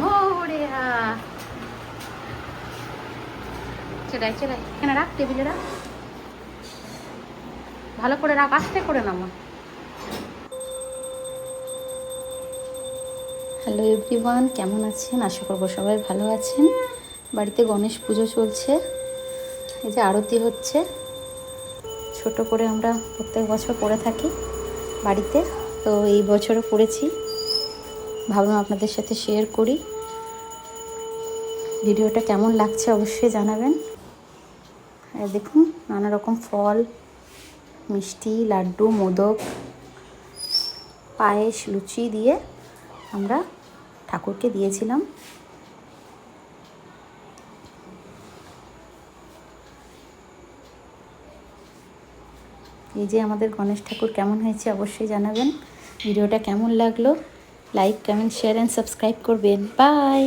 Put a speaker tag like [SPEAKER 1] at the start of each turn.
[SPEAKER 1] Moria. চলাই চলাই, এখানে রাখ, টেবিলে রাখ, ভালো করে রাখ, আস্তে করে নামা। হ্যালো এভরিওয়ান, কেমন আছেন? আশা করবো সবাই ভালো আছেন। বাড়িতে গণেশ পুজো চলছে, এই যে আরতি হচ্ছে। ছোট করে আমরা প্রত্যেক বছর করে থাকি বাড়িতে, তো এই বছরও করেছি। ভাবলাম আপনাদের সাথে শেয়ার করি। ভিডিওটা কেমন লাগছে অবশ্যই জানাবেন। আর দেখুন, নানা রকম ফল, মিষ্টি, লাড্ডু, মোদক, পায়েস, লুচি দিয়ে আমরা ঠাকুরকে দিয়েছিলাম। এই যে আমাদের গণেশ ঠাকুর কেমন হয়েছে অবশ্যই জানাবেন। ভিডিওটা কেমন লাগলো like, comment, share and subscribe করবেন। বাই।